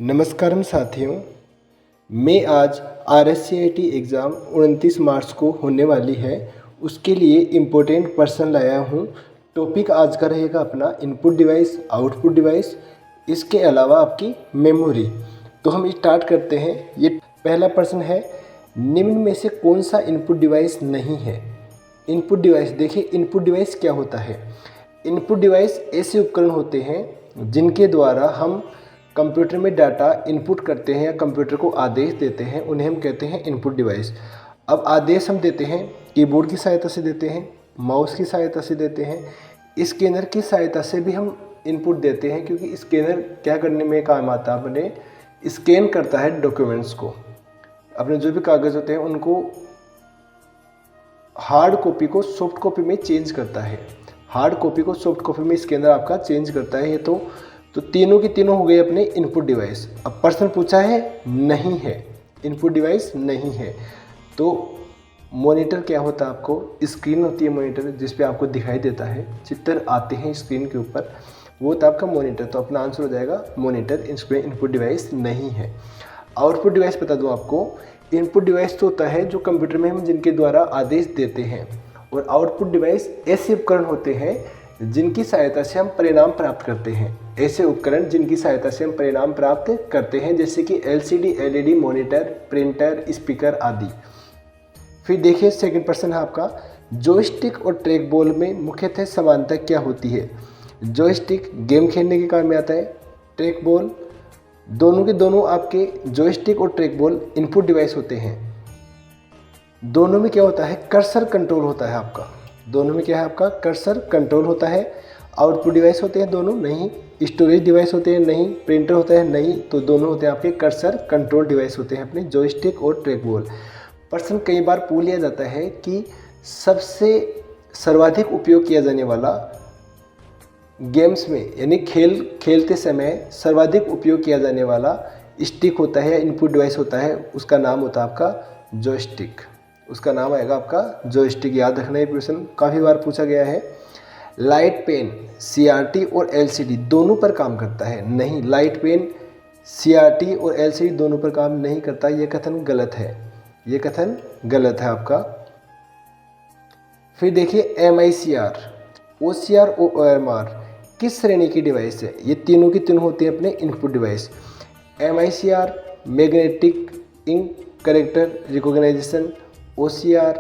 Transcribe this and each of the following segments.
नमस्कारम साथियों, मैं आज RSCIT एग्ज़ाम 29 मार्च को होने वाली है। उसके लिए इम्पोर्टेंट पर्सन लाया हूँ। टॉपिक आज का रहेगा अपना इनपुट डिवाइस, आउटपुट डिवाइस, इसके अलावा आपकी मेमोरी। तो हम स्टार्ट करते हैं। ये पहला पर्सन है, निम्न में से कौन सा इनपुट डिवाइस नहीं है? इनपुट डिवाइस, देखिए इनपुट डिवाइस क्या होता है। इनपुट डिवाइस ऐसे उपकरण होते हैं जिनके द्वारा हम कंप्यूटर में डाटा इनपुट करते हैं या कंप्यूटर को आदेश देते हैं, उन्हें हम कहते हैं इनपुट डिवाइस। अब आदेश हम देते हैं कीबोर्ड की सहायता से देते हैं, माउस की सहायता से देते हैं, स्कैनर की सहायता से भी हम इनपुट देते हैं, क्योंकि स्कैनर क्या करने में काम आता है, अपने स्कैन करता है डॉक्यूमेंट्स को, अपने जो भी कागज़ होते हैं उनको हार्ड कॉपी को सॉफ्ट कॉपी में चेंज करता है। हार्ड कॉपी को सॉफ्ट कॉपी में स्कैनर आपका चेंज करता है। ये तो तीनों की तीनों हो गए अपने इनपुट डिवाइस। अब प्रश्न पूछा है नहीं है, इनपुट डिवाइस नहीं है। तो मॉनिटर क्या होता है? आपको स्क्रीन होती है मॉनिटर, जिस पे आपको दिखाई देता है, चित्र आते हैं स्क्रीन के ऊपर, वो तो आपका मॉनिटर। तो अपना आंसर हो जाएगा मॉनिटर, इसमें इनपुट डिवाइस नहीं है। आउटपुट डिवाइस बता दूं आपको, इनपुट डिवाइस तो होता है जो कंप्यूटर में हम जिनके द्वारा आदेश देते हैं, और आउटपुट डिवाइस ऐसे उपकरण होते हैं जिनकी सहायता से हम परिणाम प्राप्त करते हैं। ऐसे उपकरण जिनकी सहायता से हम परिणाम प्राप्त करते हैं, जैसे कि LCD, LED, monitor, printer, speaker आदि। फिर देखिए सेकंड पर्सन है आपका, जॉयस्टिक और ट्रैक बॉल में मुख्यतः समानता क्या होती है? जॉयस्टिक गेम खेलने के काम में आता है, ट्रैक बॉल, दोनों के दोनों आपके जॉयस्टिक और ट्रैक बॉल इनपुट डिवाइस होते हैं। दोनों में क्या होता है? कर्सर कंट्रोल होता है आपका। दोनों में क्या है? आपका कर्सर कंट्रोल होता है। आउटपुट डिवाइस होते हैं दोनों? नहीं। स्टोरेज डिवाइस होते हैं? नहीं। प्रिंटर होता है? नहीं। तो दोनों होते हैं आपके कर्सर कंट्रोल डिवाइस होते हैं अपने जॉयस्टिक और ट्रैक बॉल। प्रश्न कई बार पूछ लिया जाता है कि सबसे सर्वाधिक उपयोग किया जाने वाला गेम्स में, यानी खेलते समय सर्वाधिक उपयोग किया जाने वाला स्टिक होता है या इनपुट डिवाइस होता है, उसका नाम होता है आपका जॉयस्टिक। उसका नाम आएगा आपका जॉयस्टिक। याद रखना, ये प्रश्न काफ़ी बार पूछा गया है। लाइट पेन CRT और LCD दोनों पर काम करता है? नहीं, लाइट पेन CRT और LCD दोनों पर काम नहीं करता। ये कथन गलत है, ये कथन गलत है आपका। फिर देखिए MICR, OCR और OMR किस श्रेणी की डिवाइस है? ये तीनों की तीनों होती है अपने input device. MICR magnetic ink character recognition, OCR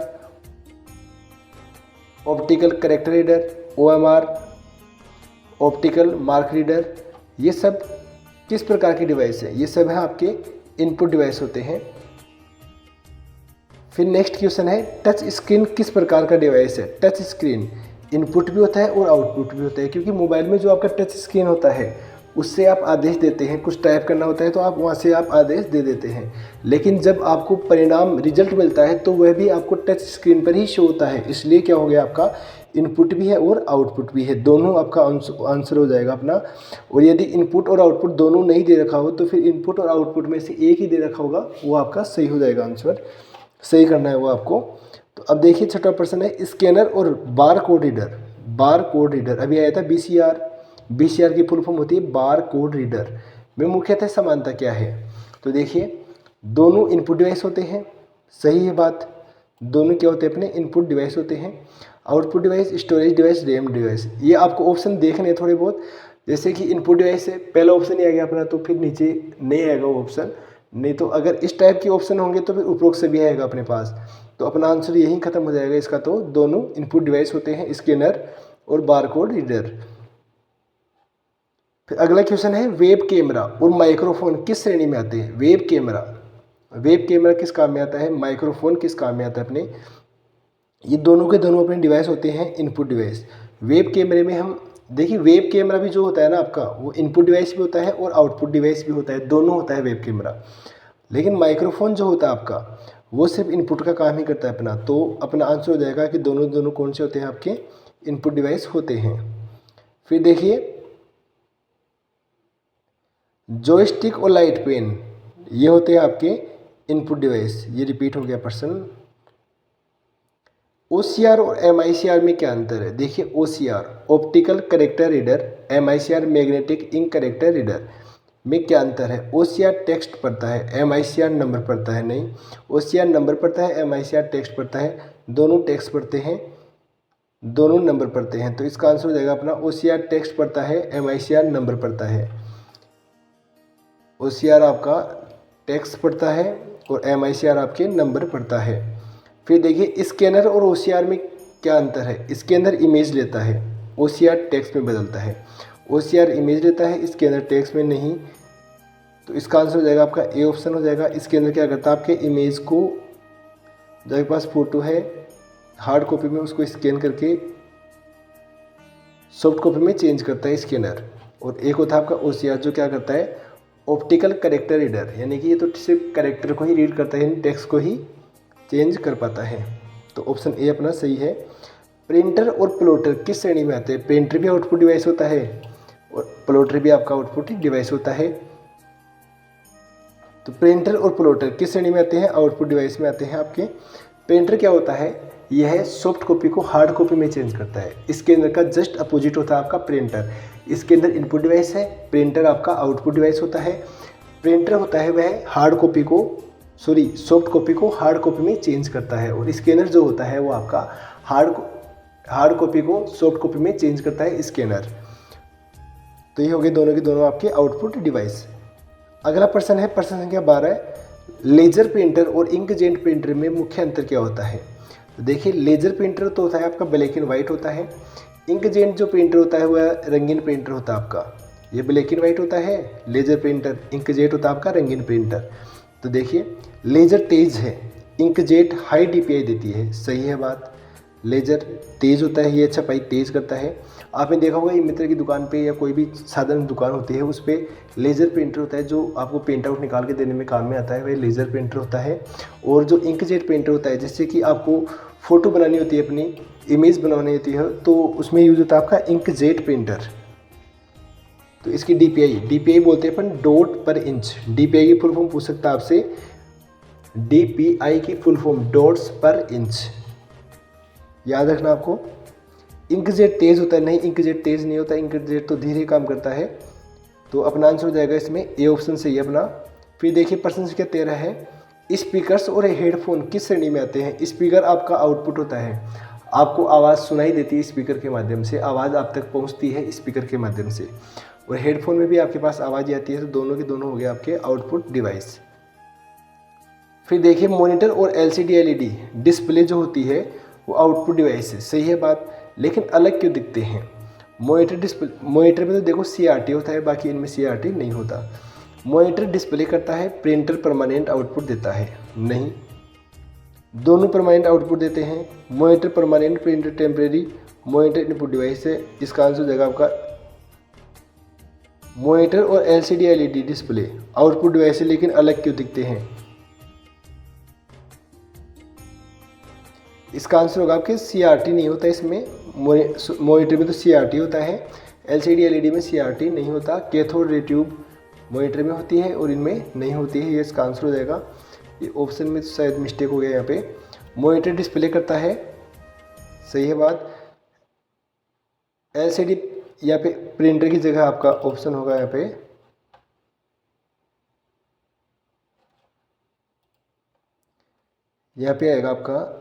optical character reader, OMR optical mark reader. ये सब किस प्रकार की डिवाइस है? ये सब है आपके इनपुट डिवाइस होते हैं। फिर नेक्स्ट क्वेश्चन है, टच स्क्रीन किस प्रकार का डिवाइस है? टच स्क्रीन इनपुट भी होता है और आउटपुट भी होता है, क्योंकि मोबाइल में जो आपका टच स्क्रीन होता है उससे आप आदेश देते हैं, कुछ टाइप करना होता है तो आप वहाँ से आप आदेश दे देते हैं। लेकिन जब आपको परिणाम रिजल्ट मिलता है तो वह भी आपको टच स्क्रीन पर ही शो होता है। इसलिए क्या हो गया, आपका इनपुट भी है और आउटपुट भी है, दोनों आपका आंसर हो जाएगा अपना। और यदि इनपुट और आउटपुट दोनों नहीं दे रखा हो तो फिर इनपुट और आउटपुट में से एक ही दे रखा होगा, वो आपका सही हो जाएगा। आंसर सही करना है वो आपको। तो अब देखिए छठा प्रश्न है, स्कैनर और bar code reader. Bar code reader अभी आया था BCR की फुल फॉर्म होती है बार कोड रीडर में मुख्यतः समानता क्या है? तो देखिए दोनों इनपुट डिवाइस होते हैं, सही है बात। दोनों क्या होते हैं? अपने इनपुट डिवाइस होते हैं। Output device, storage device, RAM device. ये आपको ऑप्शन देखने हैं थोड़े बहुत, जैसे कि इनपुट डिवाइस से पहला ऑप्शन ही आ गया अपना, तो फिर नीचे नहीं आएगा वो ऑप्शन। नहीं तो अगर इस टाइप के ऑप्शन होंगे तो फिर उपरोक्त से भी आएगा अपने पास। तो अपना आंसर यही खत्म हो जाएगा इसका। तो दोनों इनपुट डिवाइस होते हैं, स्कैनर और बारकोड रीडर। फिर अगला क्वेश्चन है, वेब कैमरा और माइक्रोफोन किस श्रेणी में आते हैं? वेब कैमरा किस काम में आता है? माइक्रोफोन किस काम में आता है अपने? ये दोनों के दोनों अपने डिवाइस होते हैं इनपुट डिवाइस। वेब कैमरे में हम देखिए, वेब कैमरा भी जो होता है ना आपका, वो इनपुट डिवाइस भी होता है और आउटपुट डिवाइस भी होता है, दोनों होता है वेब कैमरा। लेकिन माइक्रोफोन जो होता है आपका, वो सिर्फ इनपुट का काम ही करता है अपना। तो अपना आंसर हो जाएगा कि दोनों कौन से होते हैं? आपके इनपुट डिवाइस होते हैं। फिर देखिए जॉयस्टिक और लाइट पेन, ये होते हैं आपके इनपुट डिवाइस। ये रिपीट हो गया प्रश्न। OCR और MICR में क्या अंतर है? देखिए OCR optical character reader, MICR magnetic ink character reader. में क्या अंतर है? OCR टेक्स्ट पढ़ता है, MICR नंबर पढ़ता है। नहीं, OCR नंबर पढ़ता है, MICR टेक्स्ट पढ़ता है। दोनों टेक्स्ट पढ़ते हैं, दोनों नंबर पढ़ते हैं। तो इसका आंसर हो जाएगा अपना OCR टेक्स्ट पढ़ता है, MICR नंबर पढ़ता है। OCR आपका टेक्स्ट पढ़ता है और MICR आपके नंबर पढ़ता है। फिर देखिए स्कैनर और OCR में क्या अंतर है? स्कैनर इमेज लेता है, OCR टेक्स्ट में बदलता है। OCR इमेज लेता है, स्कैनर टेक्स्ट में नहीं। तो इसका आंसर हो जाएगा आपका ए ऑप्शन हो जाएगा। स्कैनर क्या करता है? आपके इमेज को, जो आपके पास फ़ोटो है हार्ड कॉपी में, उसको स्कैन करके सॉफ्ट कॉपी में चेंज करता है स्कैनर। और एक होता है आपका OCR जो क्या करता है? ऑप्टिकल करेक्टर रीडर, यानी कि ये तो सिर्फ करेक्टर को ही रीड करता है, यानी टेक्स्ट को ही चेंज कर पाता है। तो ऑप्शन ए अपना सही है। प्रिंटर और प्लॉटर किस श्रेणी में आते हैं? प्रिंटर भी आउटपुट डिवाइस होता है और प्लॉटर भी आपका आउटपुट डिवाइस होता है। तो प्रिंटर और प्लॉटर किस श्रेणी में आते हैं? आउटपुट डिवाइस में आते हैं आपके। प्रिंटर क्या होता है? यह सॉफ्ट कॉपी को हार्ड कॉपी में चेंज करता है। इसके अंदर का जस्ट अपोजिट होता है आपका प्रिंटर। इसके अंदर इनपुट डिवाइस है, प्रिंटर आपका आउटपुट डिवाइस होता है। प्रिंटर होता है वह सॉफ्ट कॉपी को हार्ड कॉपी में चेंज करता है, और स्कैनर जो होता है वो आपका हार्ड कॉपी को सॉफ्ट कॉपी में चेंज करता है स्कैनर। तो ये हो गए दोनों के दोनों आपके आउटपुट डिवाइस। अगला प्रश्न है प्रश्न संख्या 12। लेजर प्रिंटर और इंकजेट प्रिंटर में मुख्य अंतर क्या होता है? तो देखिए लेजर प्रिंटर तो होता है आपका ब्लैक एंड वाइट होता है। इंकजेट जो प्रिंटर होता है वह रंगीन प्रिंटर होता है आपका। ये ब्लैक एंड वाइट होता है लेजर प्रिंटर, इंकजेट होता है आपका रंगीन प्रिंटर। तो देखिए लेजर तेज है, इंकजेट हाई DPI देती है। सही है बात, लेजर तेज होता है, ये छपाई तेज करता है। आपने देखा होगा ये मित्र की दुकान पे या कोई भी साधारण दुकान होती है उस पर लेज़र प्रिंटर होता है जो आपको प्रिंट आउट निकाल के देने में काम में आता है, वह लेज़र प्रिंटर होता है। और जो इंकजेट प्रिंटर होता है जिससे कि आपको फ़ोटो बनानी होती है, अपनी इमेज बनानी होती है, तो उसमें यूज़ होता है आपका इंकजेट प्रिंटर। तो इसकी DPI बोलते हैं अपन डॉट पर इंच। DPI की फुल फॉर्म पूछ सकता है आपसे, DPI की फुल फॉर्म डॉट्स पर इंच, याद रखना आपको। इंकजेट तेज होता है, नहीं इंकजेट तेज नहीं होता, इंकजेट तो धीरे काम करता है। तो अपना आंसर हो जाएगा इसमें ए ऑप्शन सही है अपना। फिर देखिए प्रश्न संख्या 13 है। स्पीकर्स और हेडफोन किस श्रेणी में आते हैं? स्पीकर आपका आउटपुट होता है, आपको आवाज़ सुनाई देती है स्पीकर के माध्यम से, आवाज़ आप तक पहुंचती है स्पीकर के माध्यम से। और हेडफोन में भी आपके पास आवाज़ आती है, तो दोनों के दोनों हो गए आपके आउटपुट डिवाइस। फिर देखिए मॉनिटर और LCD LED डिस्प्ले जो होती है वो आउटपुट डिवाइस है। सही है बात, लेकिन अलग क्यों दिखते हैं? मॉनिटर में तो देखो CRT होता है, बाकी इनमें CRT नहीं होता। मॉनिटर डिस्प्ले करता है, प्रिंटर परमानेंट आउटपुट देता है। नहीं, दोनों परमानेंट आउटपुट देते हैं। Monitor permanent, printer temporary. Monitor input device है। इसका आंसर हो जाएगा आपका मॉनिटर और LCD LED display output device है, लेकिन अलग क्यों दिखते हैं? इसका आंसर होगा आपके CRT नहीं होता इसमें। मॉनिटर में तो CRT होता है, LCD LED में CRT नहीं होता। कैथोड रे ट्यूब मॉनिटर में होती है और इनमें नहीं होती है। ये इसका आंसर हो जाएगा। ये ऑप्शन में शायद मिस्टेक हो गया यहाँ पे। मॉनिटर डिस्प्ले करता है, सही है बात। LCD यहाँ पे प्रिंटर की जगह आपका ऑप्शन होगा यहाँ पे आएगा आपका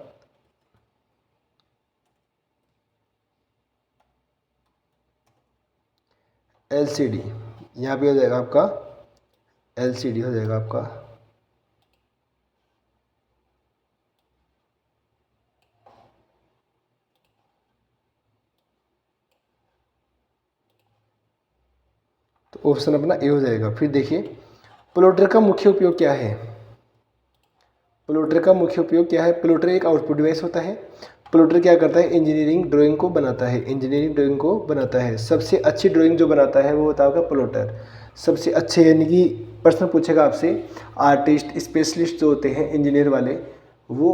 LCD। यहाँ पे हो जाएगा आपका LCD हो जाएगा आपका। तो ऑप्शन अपना ए हो जाएगा। फिर देखिए प्लॉटर का मुख्य उपयोग क्या है? प्लॉटर का मुख्य उपयोग क्या है? प्लॉटर एक आउटपुट डिवाइस होता है। प्लॉटर क्या करता है? इंजीनियरिंग ड्राइंग को बनाता है, इंजीनियरिंग ड्राइंग को बनाता है। सबसे अच्छी ड्राइंग जो बनाता है वो होता है प्लॉटर। सबसे अच्छे, यानी कि प्रश्न पूछेगा आपसे, आर्टिस्ट स्पेशलिस्ट जो होते हैं इंजीनियर वाले, वो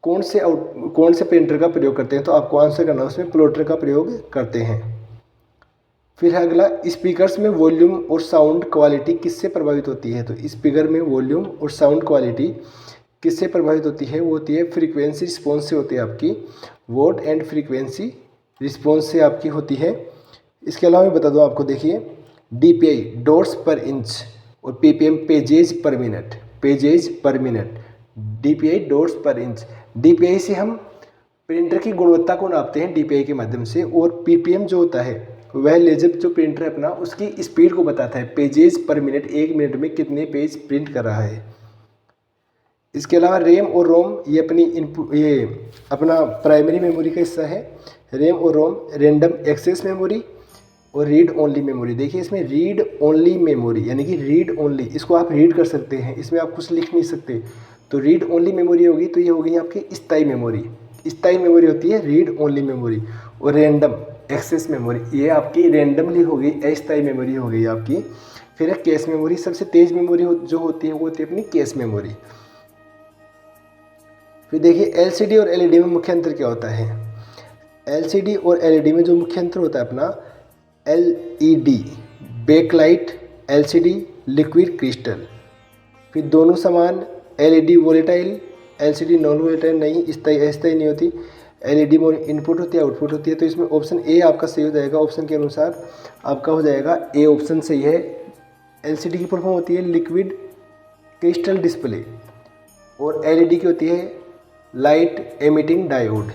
कौन से प्रिंटर का प्रयोग करते हैं? तो आपको आंसर करना है उसमें प्लॉटर का प्रयोग करते हैं। फिर है अगला, स्पीकर्स में वॉल्यूम और साउंड क्वालिटी किससे प्रभावित होती है? तो स्पीकर में वॉल्यूम और साउंड क्वालिटी किससे प्रभावित होती है? वो होती है फ्रीक्वेंसी रिस्पॉन्स से होती है आपकी, वोट एंड फ्रीक्वेंसी रिस्पॉन्स से आपकी होती है। इसके अलावा मैं बता दूं आपको, देखिए DPI डॉट्स पर इंच और PPM पेजेज पर मिनट, पेजेज पर मिनट। DPI डॉट्स पर इंच, DPI से हम प्रिंटर की गुणवत्ता को नापते हैं DPI के माध्यम से, और PPM जो होता है वह लेजर जो प्रिंटर है अपना उसकी स्पीड को बताता है, पेजेज पर मिनट, 1 मिनट में कितने पेज प्रिंट कर रहा है। इसके अलावा रैम और रोम ये अपनी इनपुट, ये अपना प्राइमरी मेमोरी का हिस्सा है। रैम और रोम रैंडम एक्सेस मेमोरी और रीड ओनली मेमोरी। देखिए इसमें रीड ओनली मेमोरी यानी कि रीड ओनली, इसको आप रीड कर सकते हैं, इसमें आप कुछ लिख नहीं सकते। तो रीड ओनली मेमोरी होगी तो ये हो गई आपकी स्थायी मेमोरी। स्थायी मेमोरी होती है रीड ओनली मेमोरी। और रैंडम एक्सेस मेमोरी ये आपकी रैंडमली होगी, अस्थायी मेमोरी हो गई आपकी। फिर है कैश मेमोरी, सबसे तेज मेमोरी जो होती है वो होती है अपनी कैश मेमोरी। फिर देखिए LCD और LED में मुख्य अंतर क्या होता है। LCD और LED में जो मुख्य अंतर होता है अपना, LED backlight, LCD liquid crystal. फिर दोनों समान, LED volatile, LCD non volatile, नहीं स्थायी अस्थायी नहीं होती। LED में इनपुट होती है आउटपुट होती है। तो इसमें ऑप्शन ए आपका सही हो जाएगा, ऑप्शन के अनुसार आपका हो जाएगा ए ऑप्शन सही है। LCD की फुल फॉर्म होती है लिक्विड क्रिस्टल डिस्प्ले और LED की होती है लाइट एमिटिंग डायोड।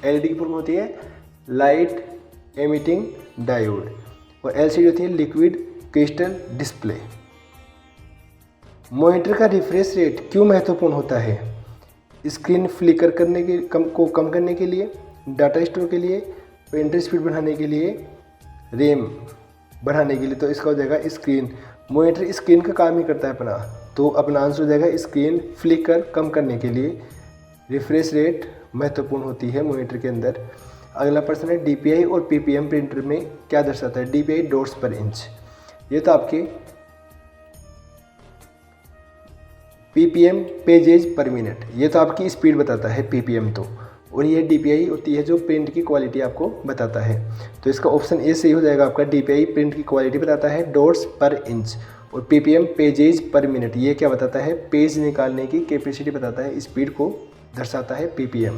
LED की फुल फॉर्म होती है लाइट एमिटिंग डायोड और LCD होती है लिक्विड क्रिस्टल डिस्प्ले। मॉनिटर का रिफ्रेश रेट क्यों महत्वपूर्ण होता है। स्क्रीन फ्लिकर करने के कम करने के लिए, डाटा स्टोर के लिए, प्रिंटर स्पीड बढ़ाने के लिए, रैम बढ़ाने के लिए। तो इसका हो जाएगा स्क्रीन। मॉनिटर स्क्रीन का काम ही करता है अपना, तो अपना आंसर हो जाएगा स्क्रीन फ्लिकर कम करने के लिए रिफ्रेश रेट महत्वपूर्ण होती है मॉनिटर के अंदर। अगला प्रश्न है DPI और PPM प्रिंटर में क्या दर्शाता है। DPI डॉट्स पर इंच, ये तो आपके PPM पेजेज पर मिनट, ये तो आपकी स्पीड बताता है PPM तो, और ये DPI होती है जो प्रिंट की क्वालिटी आपको बताता है। तो इसका ऑप्शन ए सही हो जाएगा आपका। DPI प्रिंट की क्वालिटी बताता है डॉट्स पर इंच और PPM पेजेज पर मिनट ये क्या बताता है, पेज निकालने की कैपेसिटी बताता है, स्पीड को दर्शाता है PPM।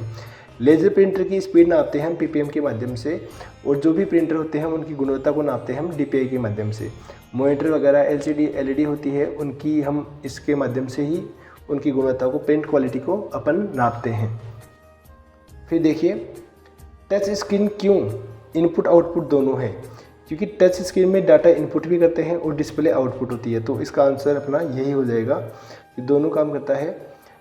लेजर प्रिंटर की स्पीड नापते हैं हम PPM के माध्यम से, और जो भी प्रिंटर होते हैं उनकी गुणवत्ता को नापते हैं हम DPI के माध्यम से। मॉनिटर वगैरह LCD LED होती है उनकी हम इसके माध्यम से ही उनकी गुणवत्ता को, प्रिंट क्वालिटी को अपन नापते हैं। फिर देखिए टच स्क्रीन क्यों इनपुट आउटपुट दोनों है, क्योंकि टच स्क्रीन में डाटा इनपुट भी करते हैं और डिस्प्ले आउटपुट होती है। तो इसका आंसर अपना यही हो जाएगा कि दोनों काम करता है।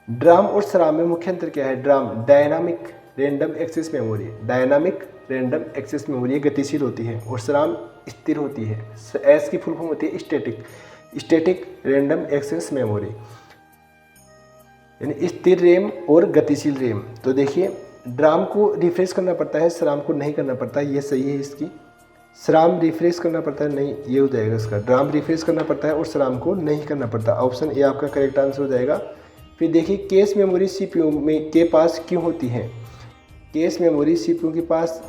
ड्राम और SRAM में मुख्य अंतर क्या है। DRAM dynamic random access memory, dynamic random access memory ये गतिशील होती है और SRAM स्थिर होती है। एस की फुल फॉर्म होती है static, static random access memory, यानी स्थिर रैम और गतिशील रैम। तो देखिए ड्राम को रिफ्रेश करना पड़ता है, SRAM को नहीं करना पड़ता, ये सही है इसकी। SRAM रिफ्रेश करना पड़ता है, नहीं ये हो जाएगा इसका। ड्राम रिफ्रेश करना पड़ता है और SRAM को नहीं करना पड़ता, ऑप्शन ए आपका करेक्ट आंसर हो जाएगा। फिर देखिए कैश मेमोरी CPU में के पास क्यों होती है। कैश मेमोरी CPU के पास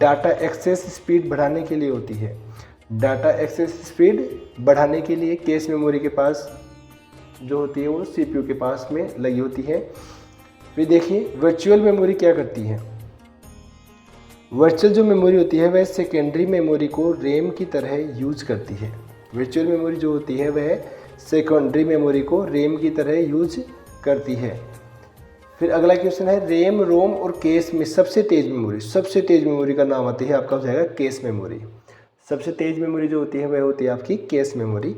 डाटा एक्सेस स्पीड बढ़ाने के लिए होती है। डाटा एक्सेस स्पीड बढ़ाने के लिए कैश मेमोरी के पास जो होती है वो CPU के पास में लगी होती है। फिर देखिए वर्चुअल मेमोरी क्या करती है। वर्चुअल जो मेमोरी होती है वह सेकेंडरी मेमोरी को रैम की तरह यूज करती है। वर्चुअल मेमोरी जो होती है वह सेकेंडरी मेमोरी को रैम की तरह यूज करती है। फिर अगला क्वेश्चन है रैम, रोम और कैश में सबसे तेज मेमोरी, सबसे तेज मेमोरी का नाम आती है आपका हो जाएगा कैश मेमोरी। सबसे तेज मेमोरी जो होती है वह होती है आपकी कैश मेमोरी।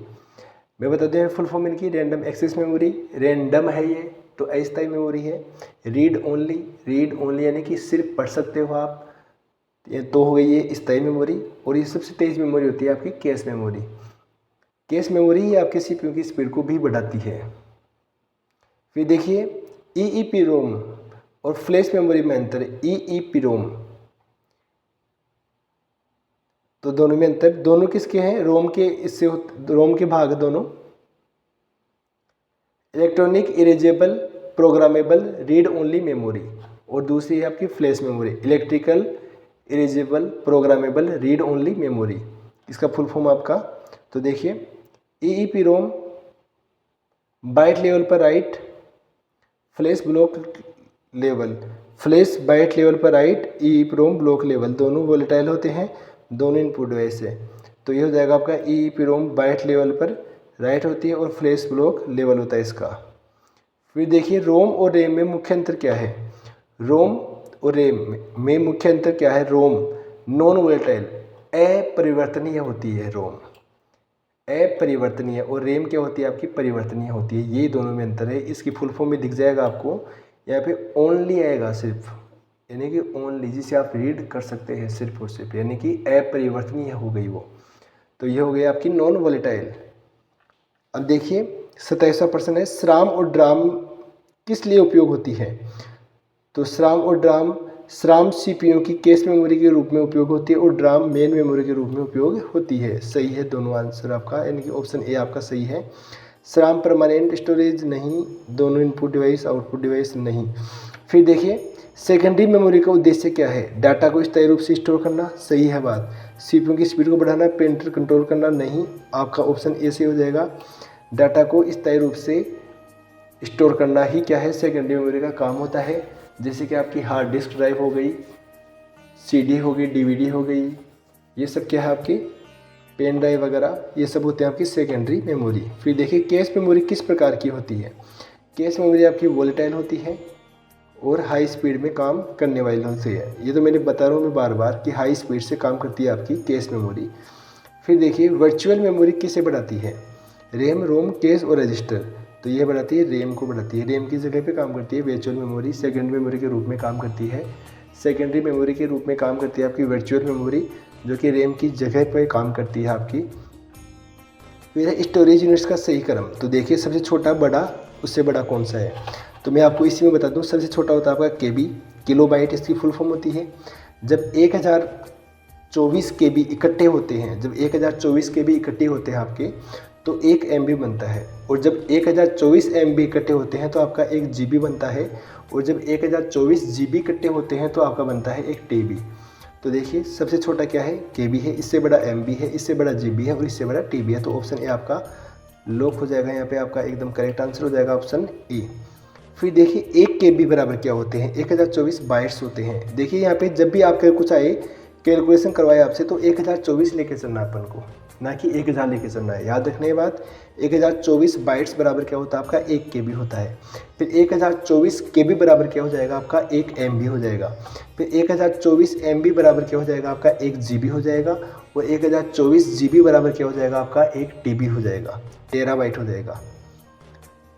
मैं बता दें फुल फॉर्म इनकी, रैंडम एक्सेस मेमोरी, रैंडम है ये तो अस्थायी मेमोरी है। रीड ओनली, रीड ओनली यानी कि सिर्फ पढ़ सकते हो आप, ये तो हो गई ये स्थायी मेमोरी। और ये सबसे तेज मेमोरी होती है आपकी कैश मेमोरी। कैश मेमोरी ही आपके CPU की स्पीड को भी बढ़ाती है। फिर देखिए EEPROM और फ्लैश मेमोरी में अंतर। EEPROM तो दोनों में अंतर, दोनों किसके हैं, रोम के, इससे रोम के भाग दोनों। Electronic erasable programmable read only memory और दूसरी है आपकी flash memory, electrical erasable programmable read only memory. इसका फुल फॉर्म आपका तो देखिए EEPROM बाइट लेवल पर write, flash block level, flash byte level पर राइट, EEPROM ब्लॉक लेवल, दोनों वोलेटाइल होते हैं, दोनों इनपुट डिवाइस है। तो ये हो जाएगा आपका EEPROM बाइट लेवल पर राइट होती है और फ्लैश ब्लॉक लेवल होता है इसका। फिर देखिए रोम और रैम में मुख्य अंतर क्या है। रोम और रैम में मुख्य अंतर क्या है। रोम नॉन वोलेटाइल अपरिवर्तनीय होती है, रोम अपरिवर्तनीय, और रैम क्या होती है आपकी परिवर्तनीय होती है। ये दोनों में अंतर है। इसकी फुल फॉर्म में दिख जाएगा आपको यहाँ पे, ओनली आएगा सिर्फ, यानी कि ओनली, जिसे आप रीड कर सकते हैं सिर्फ और सिर्फ, यानी कि अपरिवर्तनीय हो गई वो। तो ये हो गई आपकी नॉन वोलेटाइल। अब देखिए 27वां प्रश्न है, SRAM और DRAM किस लिए उपयोग होती है। तो SRAM और DRAM, SRAM CPU की कैश मेमोरी के रूप में उपयोग होती है और DRAM मेन मेमोरी के रूप में उपयोग होती है। सही है दोनों आंसर आपका, यानी कि ऑप्शन ए आपका सही है। SRAM परमानेंट स्टोरेज नहीं, दोनों इनपुट डिवाइस आउटपुट डिवाइस नहीं। फिर देखिए सेकेंडरी मेमोरी का उद्देश्य क्या है। डाटा को स्थायी रूप से स्टोर करना, सही है बात। CPU की स्पीड को बढ़ाना, प्रिंटर कंट्रोल करना, नहीं। आपका ऑप्शन ए से हो जाएगा। डाटा को स्थायी रूप से स्टोर करना ही क्या है, सेकेंडरी मेमोरी का काम होता है। जैसे कि आपकी हार्ड डिस्क ड्राइव हो गई, CD हो गई, DVD हो गई, ये सब क्या है आपकी पेन ड्राइव वगैरह, ये सब होते हैं आपकी सेकेंडरी मेमोरी। फिर देखिए कैश मेमोरी किस प्रकार की होती है। कैश मेमोरी आपकी वोलेटाइल होती है और हाई स्पीड में काम करने वाली होती है। ये तो मैंने बता रहा हूँ मैं बार बार कि हाई स्पीड से काम करती है आपकी कैश मेमोरी। फिर देखिए वर्चुअल मेमोरी किसे बढ़ाती है। रैम, रोम, कैश और रजिस्टर। तो ये बढ़ाती है रैम को बढ़ाती है। रैम की जगह पे काम करती है वर्चुअल मेमोरी, सेकेंडरी मेमोरी के रूप में काम करती है। सेकेंडरी मेमोरी के रूप में काम करती है आपकी वर्चुअल मेमोरी, जो कि रैम की जगह पे काम करती है आपकी। फिर स्टोरेज यूनिट्स का सही क्रम। तो देखिए सबसे छोटा बड़ा, उससे बड़ा कौन सा है। तो मैं आपको इसी में बता दूं, सबसे छोटा होता है आपका KB, किलोबाइट इसकी फुल फॉर्म होती है। जब 1024 KB इकट्ठे होते हैं, जब 1024 KB इकट्ठे होते हैं आपके, तो 1 MB बनता है। और जब 1024 MB इकट्ठे होते हैं तो आपका 1 GB बनता है। और जब 1024 GB इकट्ठे होते हैं तो आपका बनता है 1 TB। तो देखिए सबसे छोटा क्या है, KB है, इससे बड़ा MB है, इससे बड़ा GB है और इससे बड़ा TB है। तो ऑप्शन ए आपका लॉक हो जाएगा। यहाँ पे आपका एकदम करेक्ट आंसर हो जाएगा ऑप्शन ए। फिर देखिए 1 KB बराबर क्या होते हैं, 1024 बाइट्स होते हैं। देखिए यहाँ पे जब भी आपके कुछ आए कैलकुलेशन करवाए आपसे, तो 1024 लेके चलना अपन को, ना कि 1000 लेके चलना है। याद रखने के बाद 1024 बाइट्स बराबर क्या होता है आपका 1 KB होता है। फिर 1024 KB बराबर क्या हो जाएगा आपका 1 MB हो जाएगा। फिर 1024 MB बराबर क्या हो जाएगा आपका 1 GB हो जाएगा। और 1024 GB बराबर क्या हो जाएगा आपका 1 TB हो जाएगा, टेराबाइट हो जाएगा।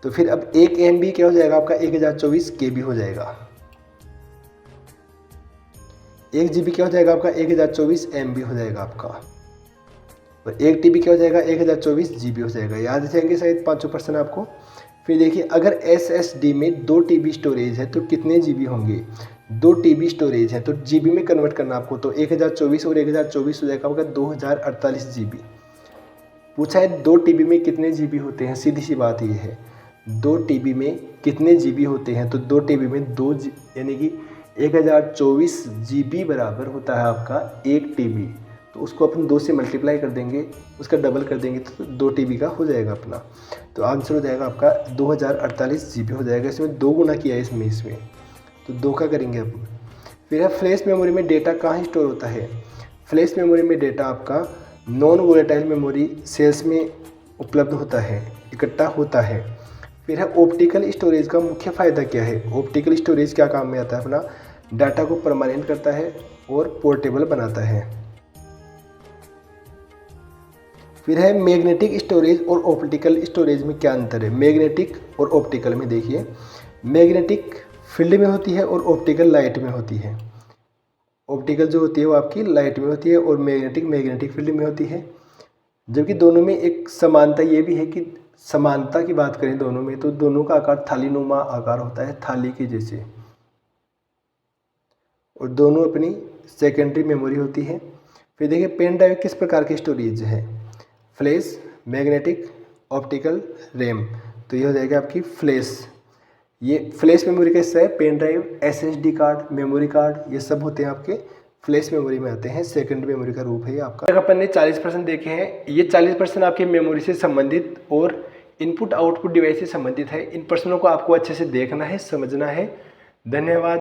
तो फिर अब 1 MB क्या हो जाएगा आपका 1024 KB हो जाएगा। 1 GB क्या हो जाएगा आपका 1024 MB हो जाएगा आपका। और 1 TB क्या हो जाएगा 1024 GB हो जाएगा। याद रखेंगे शायद 5% आपको। फिर देखिए अगर SSD में 2 TB स्टोरेज है तो कितने GB होंगे। 2 TB स्टोरेज है तो GB में कन्वर्ट करना आपको, तो 1024 और 1024 हो जाएगा आपका 2048 GB। पूछा है 2 TB में कितने GB होते हैं, सीधी सी बात ये है 2 TB में कितने GB होते हैं। तो 2 TB में 2 यानी कि 1024 GB बराबर होता है आपका 1 TB। तो उसको अपन 2 से मल्टीप्लाई कर देंगे, उसका डबल कर देंगे तो 2 TB का हो जाएगा अपना। तो आंसर हो जाएगा आपका 2048 GB हो जाएगा। इसमें 2 गुना किया है इसमें तो 2 का करेंगे अपन। फिर है फ्लैश मेमोरी में डेटा कहाँ स्टोर होता है। फ्लैश मेमोरी में डेटा आपका नॉन वोलेटाइल मेमोरी सेल्स में उपलब्ध होता है, इकट्ठा होता है। फिर है ऑप्टिकल स्टोरेज का मुख्य फ़ायदा क्या है। ऑप्टिकल स्टोरेज क्या काम में आता है, अपना डाटा को परमानेंट करता है और पोर्टेबल बनाता है। फिर है मैग्नेटिक स्टोरेज और ऑप्टिकल स्टोरेज में क्या अंतर है। मैग्नेटिक और ऑप्टिकल में देखिए, मैग्नेटिक फील्ड में होती है और ऑप्टिकल लाइट में होती है। ऑप्टिकल जो होती है वो आपकी लाइट में होती है और मैग्नेटिक फील्ड में होती है। जबकि दोनों में एक समानता ये भी है कि समानता की बात करें दोनों में, तो दोनों का आकार थालीनुमा आकार होता है, थाली के जैसे। और दोनों अपनी सेकेंडरी मेमोरी होती है। फिर देखिए पेन ड्राइव किस प्रकार की स्टोरेज है। Flash, magnetic, optical, RAM. तो ये हो जाएगा आपकी फ्लैश। ये फ्लैश मेमोरी का हिस्सा है। Pen drive, SSD card, memory card, ये सब होते हैं आपके फ्लैश मेमोरी में आते हैं। सेकेंडरी मेमोरी का रूप है ये आपका। अगर अपन ने 40% देखे हैं, ये 40% आपके मेमोरी से संबंधित और इनपुट आउटपुट डिवाइस से संबंधित है। इन प्रश्नों को आपको अच्छे से देखना है, समझना है। धन्यवाद।